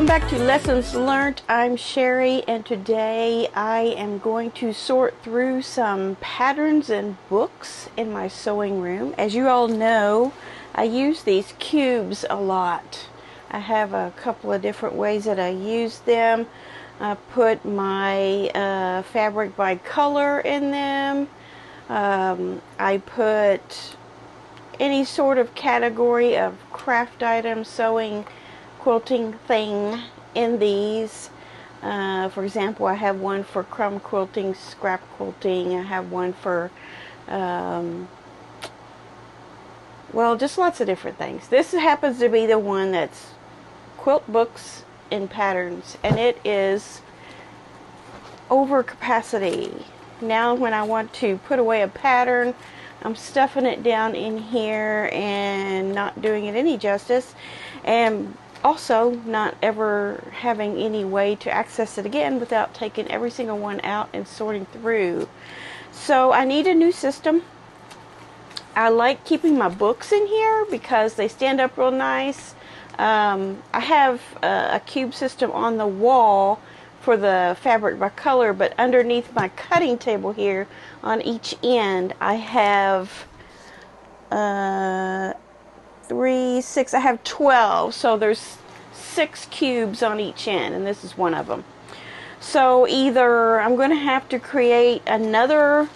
Welcome back to Lessons Learned. I'm Sherry, and today I am going to sort through some patterns and books in my sewing room. As you all know, I use these cubes a lot. I have a couple of different ways that I use them. I put my fabric by color in them. I put any sort of category of craft item, sewing, quilting thing in these. For example, I have one for crumb quilting, scrap quilting. I have one for, well, just lots of different things. This happens to be the one that's quilt books in patterns, and it is over capacity. Now when I want to put away a pattern, I'm stuffing it down in here and not doing it any justice, and also not ever having any way to access it again without taking every single one out and sorting through. So I need a new system. I like keeping my books in here because they stand up real nice. I have a cube system on the wall for the fabric by color, but underneath my cutting table here on each end I have 3, 6, I have 12, so there's 6 cubes on each end, and this is one of them. So either I'm going to have to create another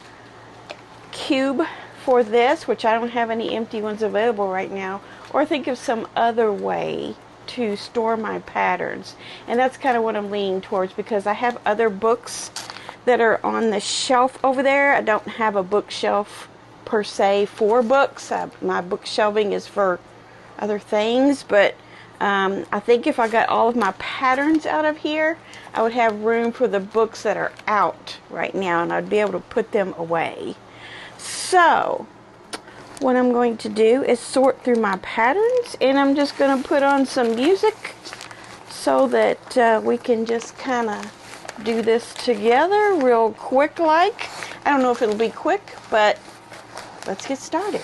cube for this, which I don't have any empty ones available right now, or think of some other way to store my patterns. And that's kind of what I'm leaning towards, because I have other books that are on the shelf over there. I don't have a bookshelf per se for books. My book shelving is for other things, but I think if I got all of my patterns out of here, I would have room for the books that are out right now, and I'd be able to put them away. So what I'm going to do is sort through my patterns, and I'm just going to put on some music so that we can just kind of do this together real quick like. I don't know if it'll be quick, but let's get started.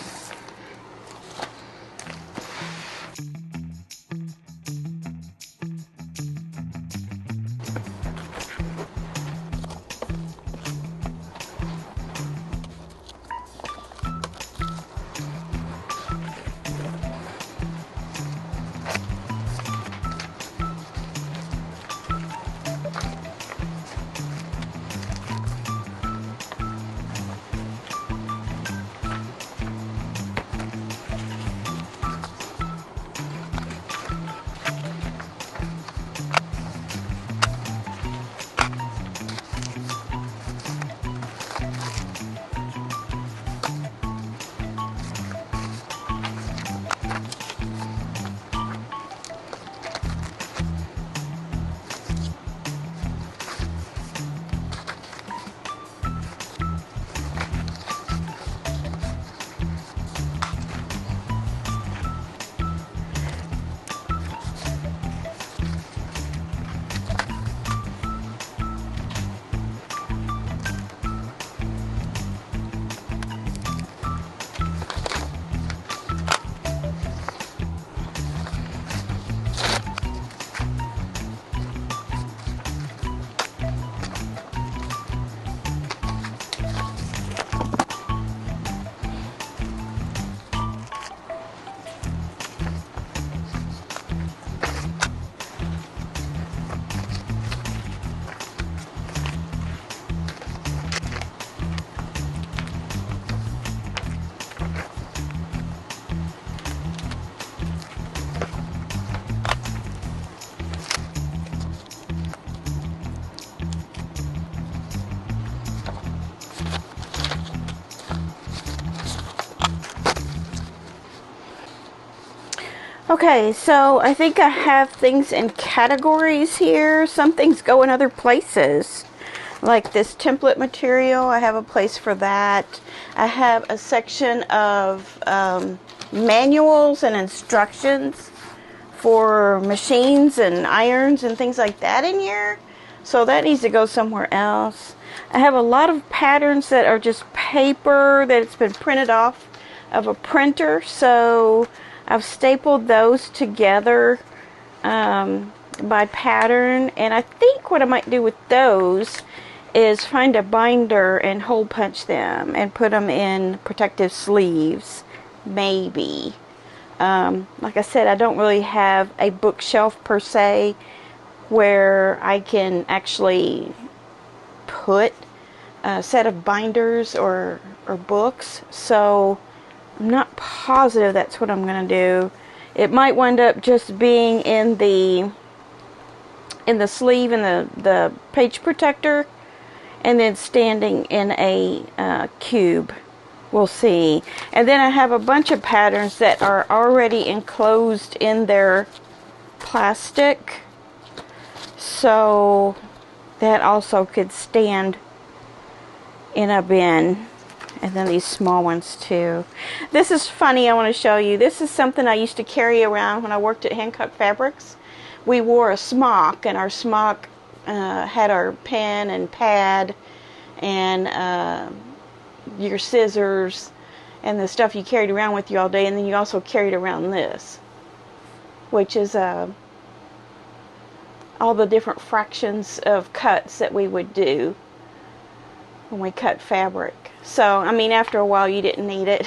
Okay, so I think I have things in categories here. Some things go in other places. Like this template material, I have a place for that. I have a section of manuals and instructions for machines and irons and things like that in here. So that needs to go somewhere else. I have a lot of patterns that are just paper that's been printed off of a printer. So I've stapled those together by pattern, and I think what I might do with those is find a binder and hole punch them and put them in protective sleeves, maybe. Like I said, I don't really have a bookshelf per se where I can actually put a set of binders or books, so I'm not positive that's what I'm going to do. It might wind up just being in the sleeve and the page protector, and then standing in a cube. We'll see. And then I have a bunch of patterns that are already enclosed in their plastic, so that also could stand in a bin. And then these small ones too. This is funny, I want to show you. This is something I used to carry around when I worked at Hancock Fabrics. We wore a smock, and our smock had our pen and pad and your scissors and the stuff you carried around with you all day, and then you also carried around this, which is all the different fractions of cuts that we would do when we cut fabric. So, I mean, after a while you didn't need it,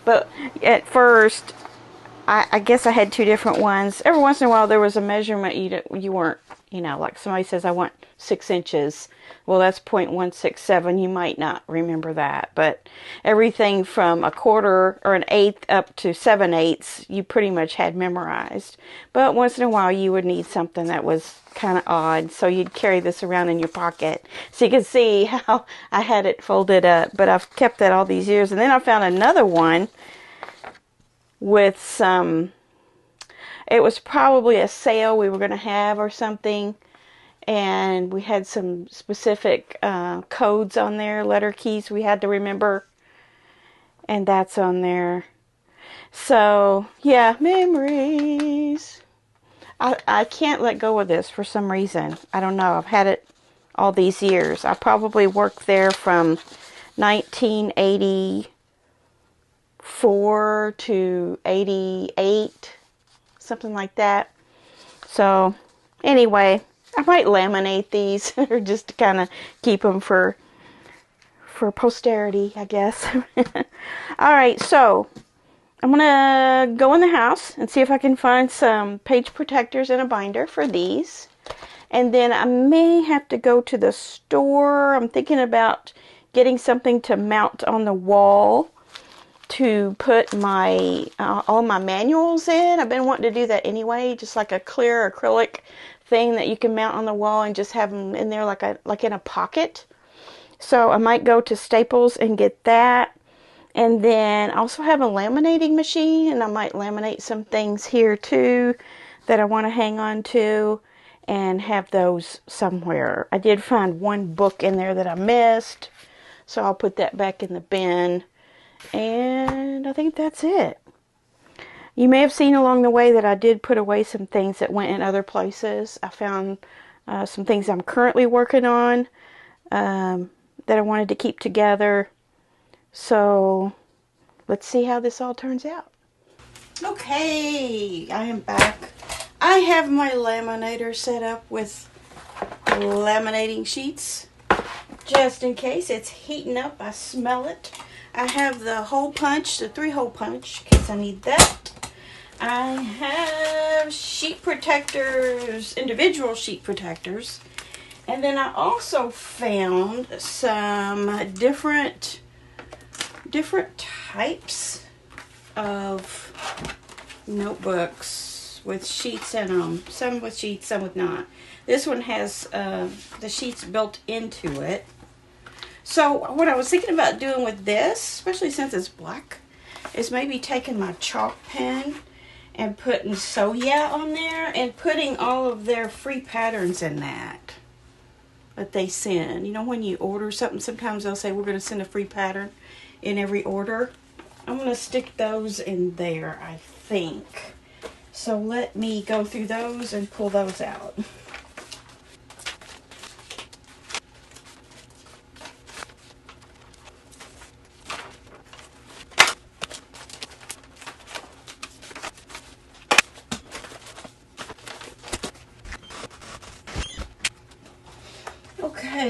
but at first, I guess I had two different ones. Every once in a while there was a measurement you weren't, like somebody says, I want 6 inches. Well, that's 0.167. You might not remember that, but everything from a quarter or an eighth up to 7/8 you pretty much had memorized. But once in a while you would need something that was kind of odd, so you'd carry this around in your pocket. So you can see how I had it folded up, but I've kept that all these years. And then I found another one with some, it was probably a sale we were going to have or something, and we had some specific codes on there, letter keys we had to remember, and that's on there. So yeah, memories. I can't let go of this for some reason. I don't know. I've had it all these years. I probably worked there from 1984 to 88, something like that. So anyway, I might laminate these or just to kind of keep them for posterity, I guess. Alright, so I'm going to go in the house and see if I can find some page protectors and a binder for these. And then I may have to go to the store. I'm thinking about getting something to mount on the wall to put my all my manuals in. I've been wanting to do that anyway, just like a clear acrylic thing that you can mount on the wall and just have them in there like in a pocket. So I might go to Staples and get that. And then I also have a laminating machine, and I might laminate some things here too that I want to hang on to and have those somewhere. I did find one book in there that I missed, so I'll put that back in the bin. And I think that's it. You may have seen along the way that I did put away some things that went in other places. I found some things I'm currently working on that I wanted to keep together. So let's see how this all turns out. Okay, I am back. I have my laminator set up with laminating sheets just in case it's heating up. I smell it. I have the hole punch, the 3-hole punch, in case I need that. I have sheet protectors, individual sheet protectors. And then I also found some different types of notebooks with sheets in them. Some with sheets, some with not. This one has the sheets built into it. So what I was thinking about doing with this, especially since it's black, is maybe taking my chalk pen and putting So Yeah on there and putting all of their free patterns in that they send. You know, when you order something, sometimes they'll say, we're going to send a free pattern in every order. I'm going to stick those in there, I think. So let me go through those and pull those out.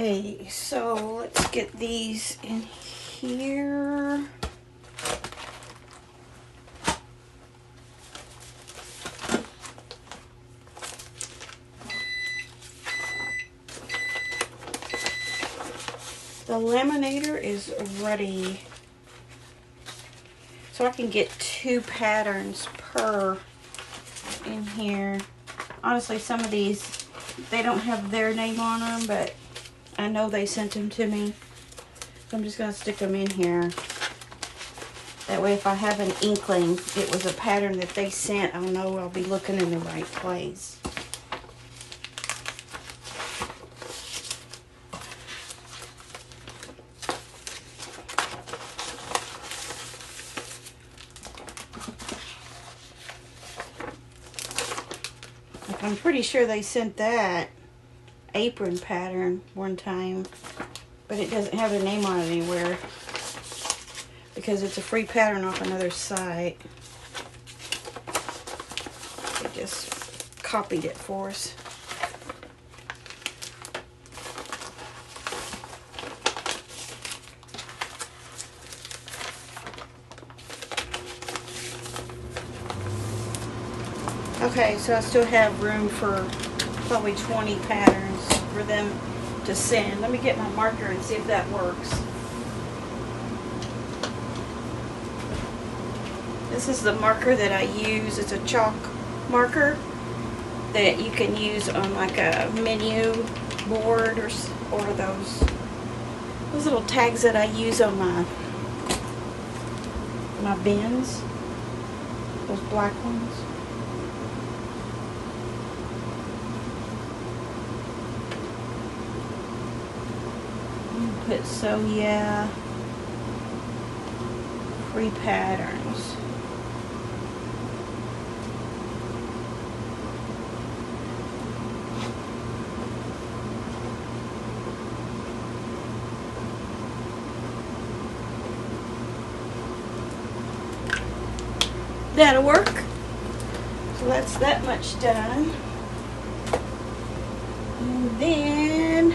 Okay, so let's get these in here. The laminator is ready, so I can get 2 patterns per in here. Honestly, some of these, they don't have their name on them, but I know they sent them to me. So I'm just going to stick them in here. That way if I have an inkling it was a pattern that they sent, I'll know I'll be looking in the right place. I'm pretty sure they sent that apron pattern one time, but it doesn't have a name on it anywhere because it's a free pattern off another site. They just copied it for us. Okay, so I still have room for probably 20 patterns for them to send. Let me get my marker and see if that works. This is the marker that I use. It's a chalk marker that you can use on like a menu board or those little tags that I use on my bins. Those black ones. Put so yeah, free patterns. That'll work. So that's that much done. And then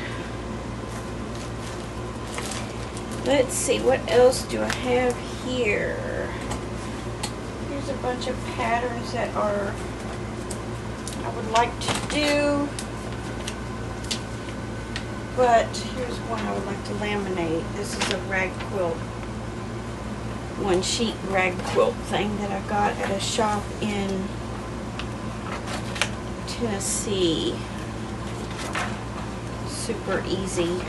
let's see, what else do I have here? Here's a bunch of patterns that I would like to do, but here's one I would like to laminate. This is a rag quilt, one sheet rag quilt thing that I got at a shop in Tennessee. Super easy.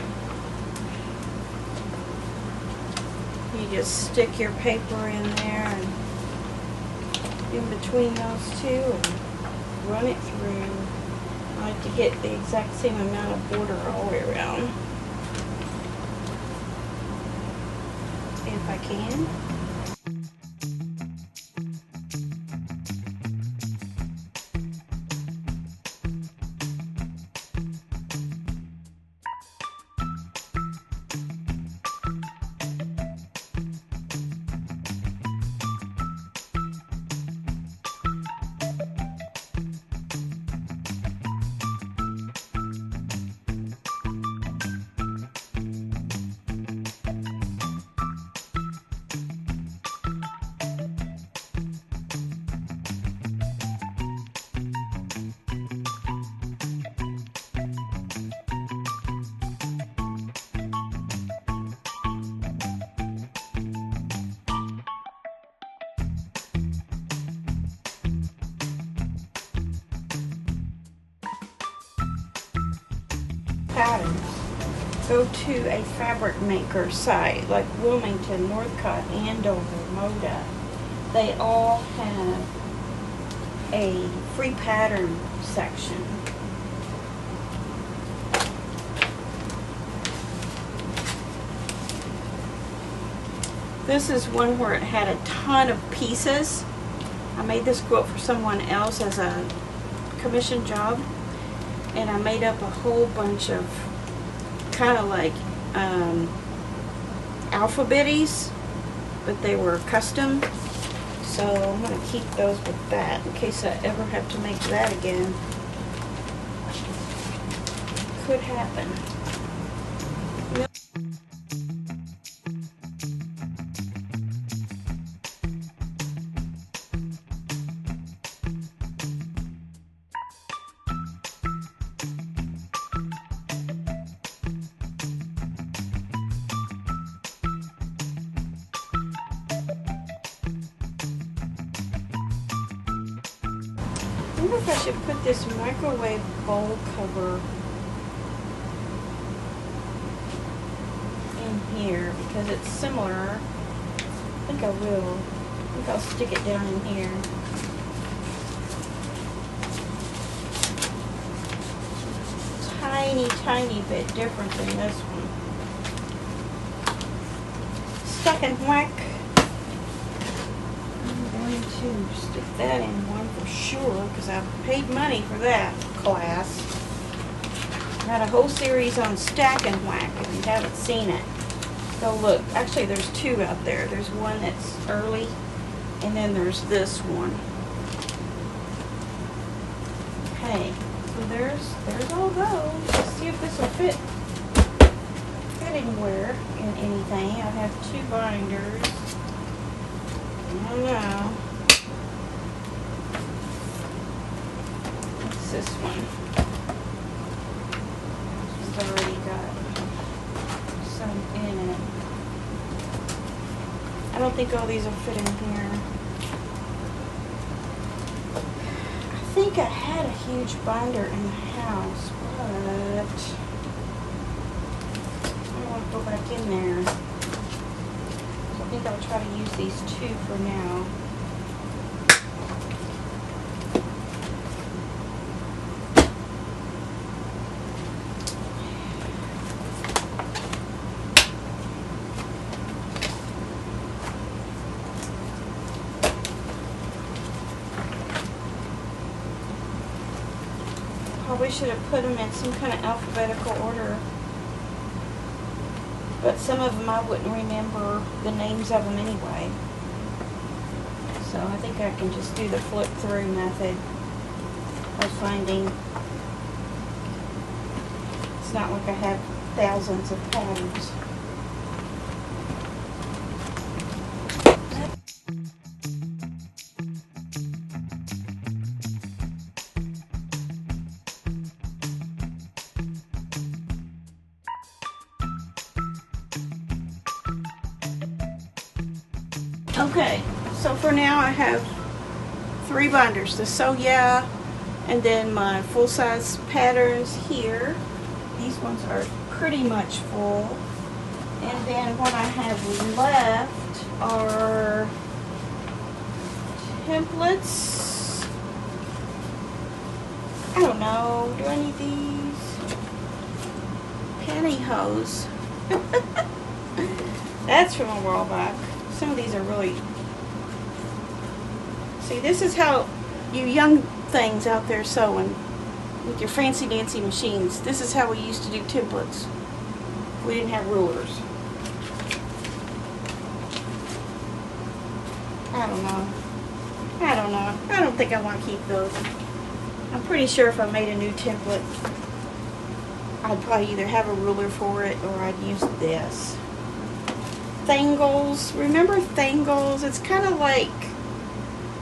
You just stick your paper in there and in between those two and run it through. I like to get the exact same amount of border all the way around, if I can. Patterns, go to a fabric maker site like Wilmington, Northcott, Andover, Moda. They all have a free pattern section. This is one where it had a ton of pieces. I made this quilt for someone else as a commission job, and I made up a whole bunch of kind of like alphabetties, but they were custom. So I'm going to keep those with that in case I ever have to make that again. Could happen. I wonder if I should put this microwave bowl cover in here because it's similar. I think I will. I think I'll stick it down in here. Tiny bit different than this one. Stuck and whack. I'm going to stick that in one for sure because I've paid money for that class. I got a whole series on stack and whack if you haven't seen it. Go look. Actually, there's two out there. There's one that's early and then there's this one. Okay. So there's all those. Let's see if this will fit anywhere in anything. I have two binders. I don't know. What's this one? It's already got some in it. I don't think all these will fit in here. I think I had a huge binder in the house, but I don't want to go back in there. So I think I'll try to use these two for now. Probably should have put them in some kind of alphabetical order, but some of them I wouldn't remember the names of them anyway, so I think I can just do the flip through method of finding. It's not like I have thousands of patterns. Okay, so for now I have 3 binders, the So Yeah, and then my full-size patterns here. These ones are pretty much full. And then what I have left are templates. I don't know, do I need these? Pantyhose. That's from a while back. Some of these are really... See, this is how you young things out there sewing with your fancy dancy machines. This is how we used to do templates. We didn't have rulers. I don't know. I don't think I want to keep those. I'm pretty sure if I made a new template, I'd probably either have a ruler for it or I'd use this. Thangles. Remember thangles? It's kind of like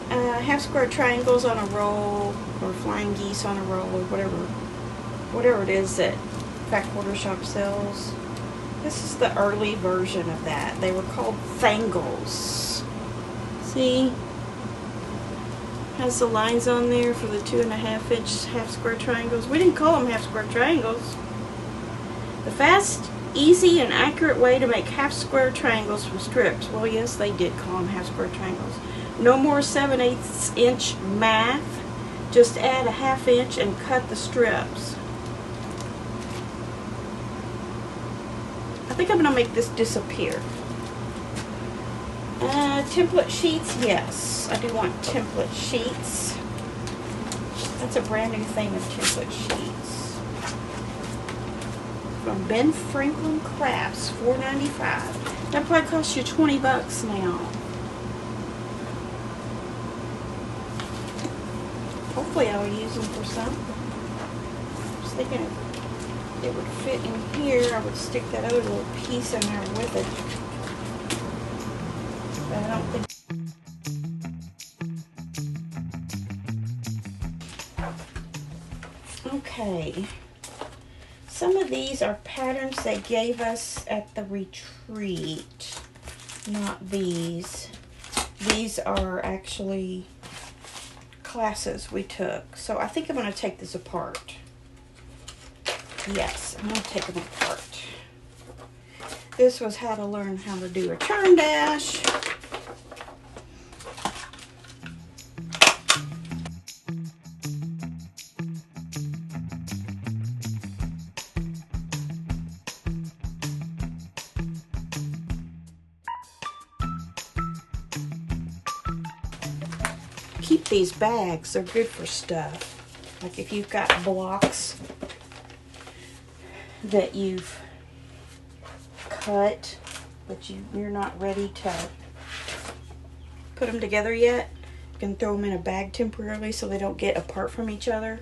half square triangles on a roll, or flying geese on a roll, or whatever it is that Fat Quarter Shop sells. This is the early version of that. They were called thangles. See? Has the lines on there for the 2.5 inch half square triangles. We didn't call them half square triangles. The fast, easy, and accurate way to make half square triangles from strips. Well, yes, they did call them half square triangles. No more 7/8 inch math. Just add a 1/2 inch and cut the strips. I think I'm going to make this disappear. Template sheets, yes. I do want template sheets. That's a brand new thing of template sheets. From Ben Franklin Crafts, $4.95. That probably costs you 20 bucks now. Hopefully I'll use them for some. I was thinking if it would fit in here, I would stick that other little piece in there with it. But I don't think. Okay. Some of these are patterns they gave us at the retreat. Not these. These are actually classes we took. So I think I'm going to take this apart. Yes, I'm going to take them apart. This was how to learn how to do a turn dash. Keep these bags, they're good for stuff. Like if you've got blocks that you've cut, but you're not ready to put them together yet, you can throw them in a bag temporarily so they don't get apart from each other.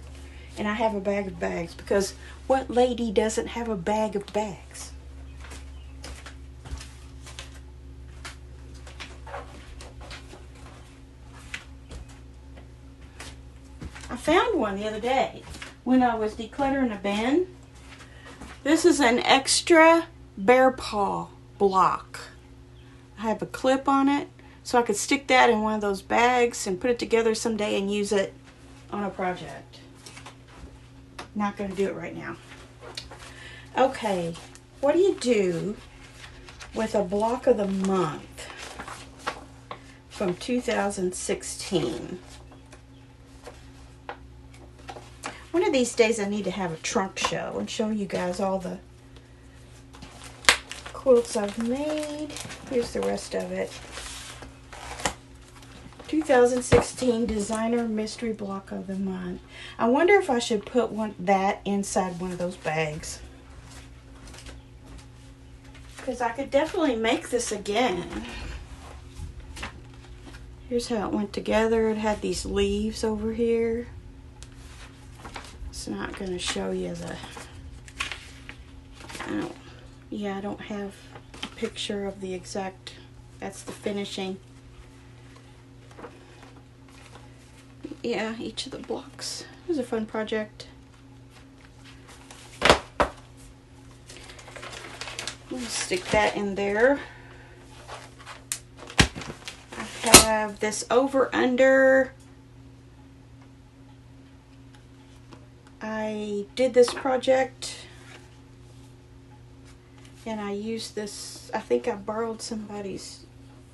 And I have a bag of bags, because what lady doesn't have a bag of bags? I found one the other day when I was decluttering a bin. This is an extra bear paw block. I have a clip on it, so I could stick that in one of those bags and put it together someday and use it on a project. Not going to do it right now. Okay, what do you do with a block of the month from 2016? One of these days I need to have a trunk show and show you guys all the quilts I've made. Here's the rest of it. 2016 Designer Mystery Block of the Month. I wonder if I should put that inside one of those bags, because I could definitely make this again. Here's how it went together. It had these leaves over here. It's not going to show you the... I don't have a picture of the exact... That's the finishing. Yeah, each of the blocks. It was a fun project. I'm going to stick that in there. I have this over-under. I did this project and I used this, I think I borrowed somebody's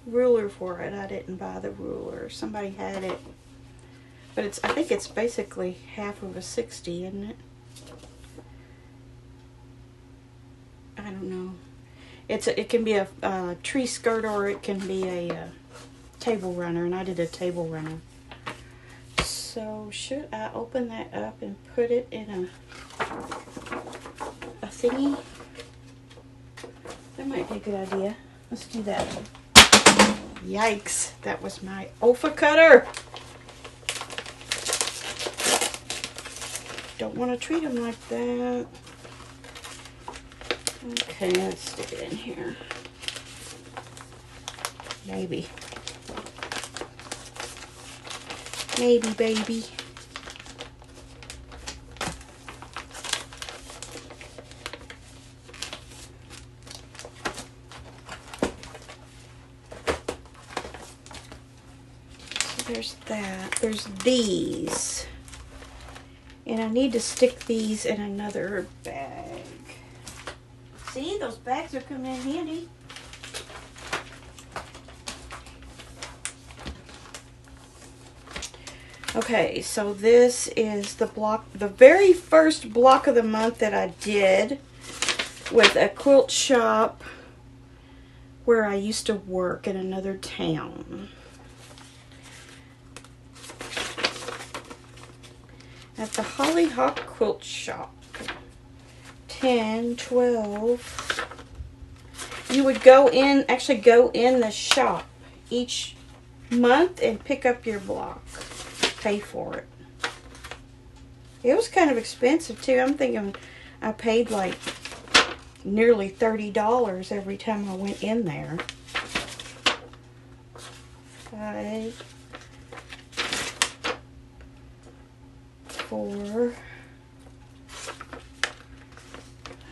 ruler for it. I didn't buy the ruler. Somebody had it. But I think it's basically half of a 60, isn't it? I don't know. It can be a tree skirt, or it can be a table runner, and I did a table runner. So should I open that up and put it in a thingy? That might be a good idea. Let's do that. Yikes, that was my OFA cutter. Don't want to treat them like that. Okay, let's stick it in here. Maybe. Maybe, baby. So there's that. There's these. And I need to stick these in another bag. See, those bags are coming in handy. Okay, so this is the block, the very first block of the month that I did with a quilt shop where I used to work in another town. At the Hollyhock Quilt Shop. 10, 12. You would go in, actually go in the shop each month and pick up your block. Pay for it. It was kind of expensive too. I'm thinking I paid like nearly $30 every time I went in there. 5, 4.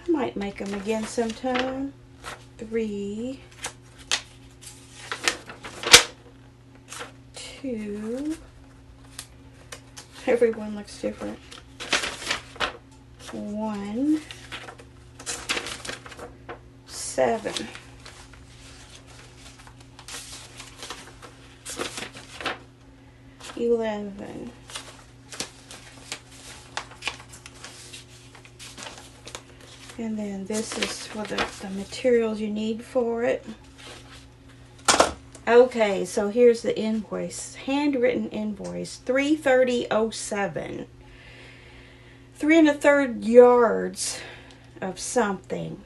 I might make them again sometime. 3, 2, Everyone looks different. 1, 7. 11. And then this is for the materials you need for it. Okay, so here's the invoice. Handwritten invoice. $330.07. 3 1/3 yards of something.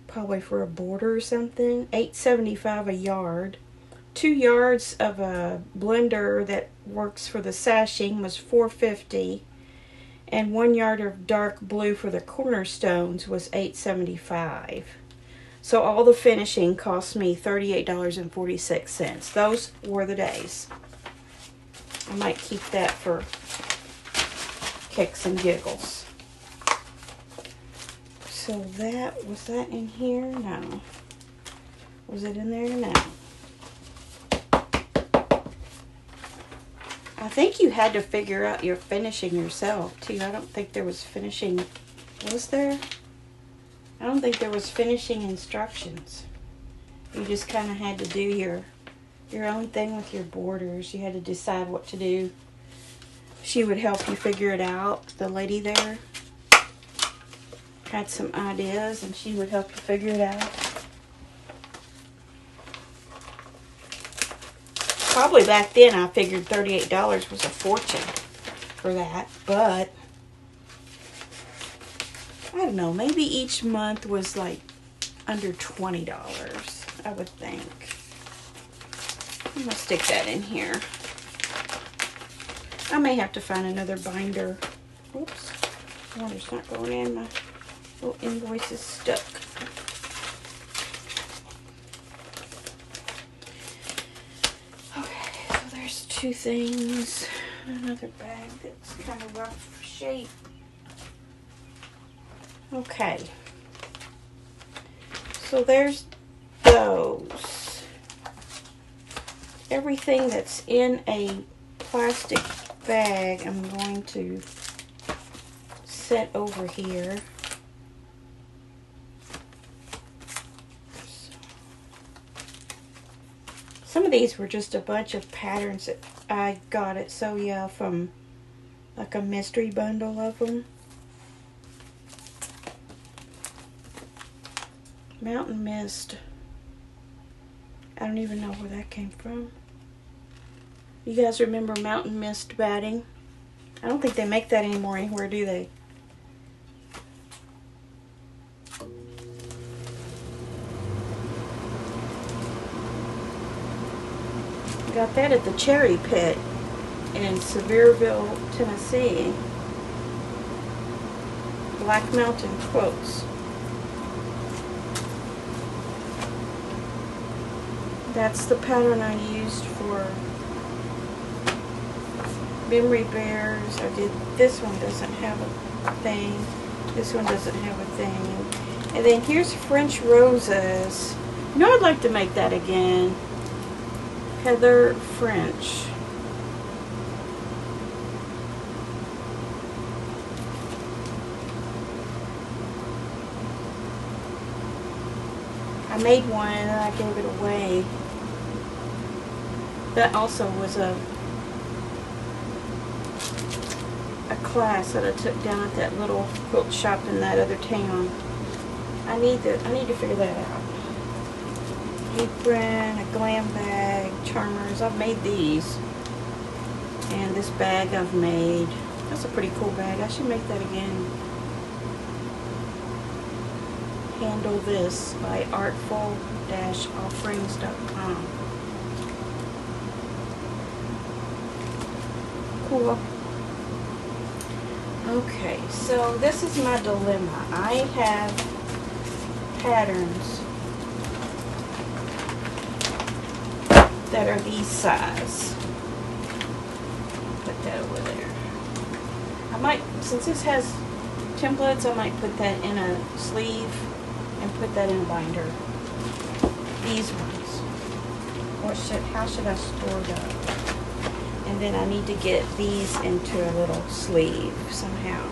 Probably for a border or something. $8.75 a yard. 2 yards of a blender that works for the sashing was $4.50. And 1 yard of dark blue for the cornerstones was $8.75. So all the finishing cost me $38.46. Those were the days. I might keep that for kicks and giggles. So that, was that in here? No. Was it in there? No. I think you had to figure out your finishing yourself too. I don't think there was finishing, was there? I don't think there was finishing instructions. You just kind of had to do your own thing with your borders. You had to decide what to do. She would help you figure it out. The lady there had some ideas and she would help you figure it out. Probably back then I figured $38 was a fortune for that, but I don't know, maybe each month was like under $20, I would think. I'm gonna stick that in here. I may have to find another binder. Oops, water's not going in, my little invoice is stuck. Two things. Another bag that's kind of rough shape. Okay. So there's those. Everything that's in a plastic bag I'm going to set over here. Some of these were just a bunch of patterns that I got at So from like a mystery bundle of them. Mountain Mist. I don't even know where that came from. You guys remember Mountain Mist batting? I don't think they make that anymore anywhere, do they? Got that at the Cherry Pit in Sevierville, Tennessee. Black Mountain quilts. That's the pattern I used for Memory Bears. I did, this one doesn't have a thing. This one doesn't have a thing. And then here's French Roses. You know, I'd like to make that again. Heather French. I made one and I gave it away. That also was a class that I took down at that little quilt shop in that other town. I need to figure that out. Apron, a glam bag, charmers. I've made these. And this bag I've made. That's a pretty cool bag. I should make that again. Handle This by artful-offerings.com. Cool. Okay, so this is my dilemma. I have patterns that are these size. Put that over there. I might, since this has templates, I might put that in a sleeve and put that in a binder. These ones. How should I store those? And then I need to get these into a little sleeve somehow.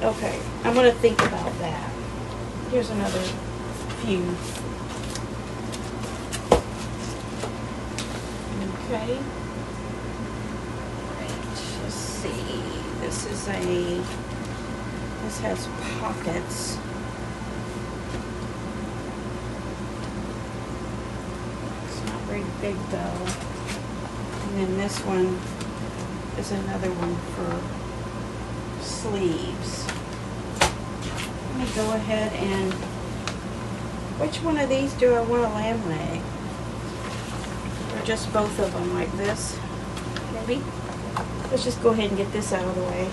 Okay, I'm going to think about that. Here's another few. Okay. Right, let's see. This has pockets. It's not very big though. And then this one is another one for sleeves. Let me go ahead and, which one of these do I want to laminate? Or just both of them like this? Maybe? Let's just go ahead and get this out of the way.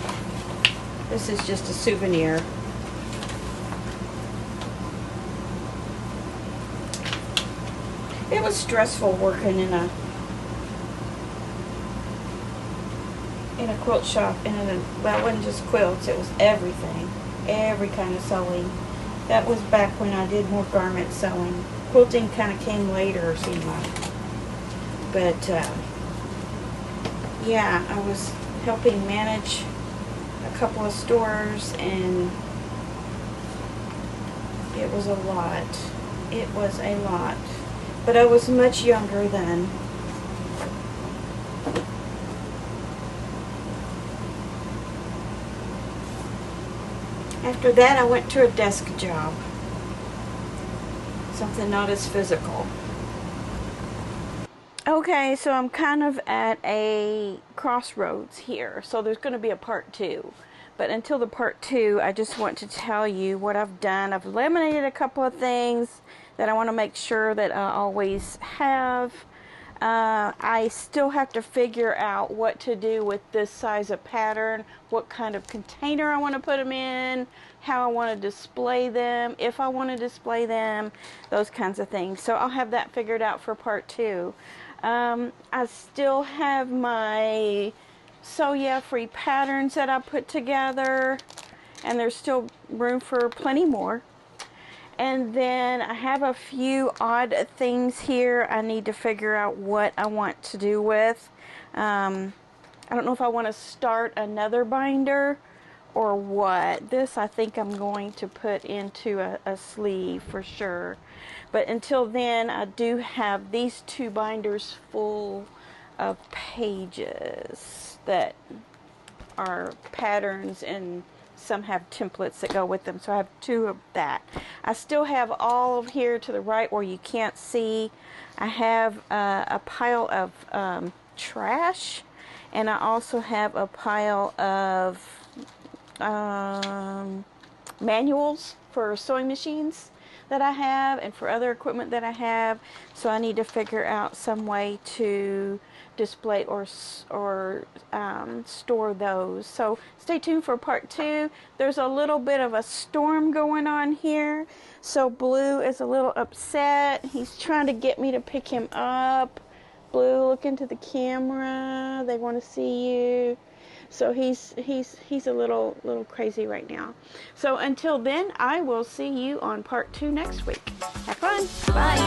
This is just a souvenir. It was stressful working in a quilt shop, well, it wasn't just quilts, it was everything. Every kind of sewing. That was back when I did more garment sewing. Quilting kind of came later, it seemed like. But, yeah, I was helping manage a couple of stores, and it was a lot. It was a lot. But I was much younger then. After that, I went to a desk job. Something not as physical. Okay, so I'm kind of at a crossroads here. So there's going to be a part 2. But until the part 2, I just want to tell you what I've done. I've laminated a couple of things that I want to make sure that I always have. I still have to figure out what to do with this size of pattern, what kind of container I want to put them in, how I want to display them, if I want to display them, those kinds of things. So I'll have that figured out for part 2. I still have my So Yeah free patterns that I put together, and there's still room for plenty more. And then I have a few odd things here I need to figure out what I want to do with. I don't know if I want to start another binder or what. This I think I'm going to put into a sleeve for sure. But until then, I do have these 2 binders full of pages that are patterns, and some have templates that go with them. So I have 2 of that. I still have all of here to the right where you can't see. I have a pile of trash, and I also have a pile of manuals for sewing machines that I have, and for other equipment that I have. So I need to figure out some way to display or store those. So stay tuned for part 2. There's a little bit of a storm going on here, so Blue is a little upset. He's trying to get me to pick him up. Blue, look into the camera. They want to see you. So he's a little crazy right now. So until then, I will see you on part 2 next week. Have fun. Bye.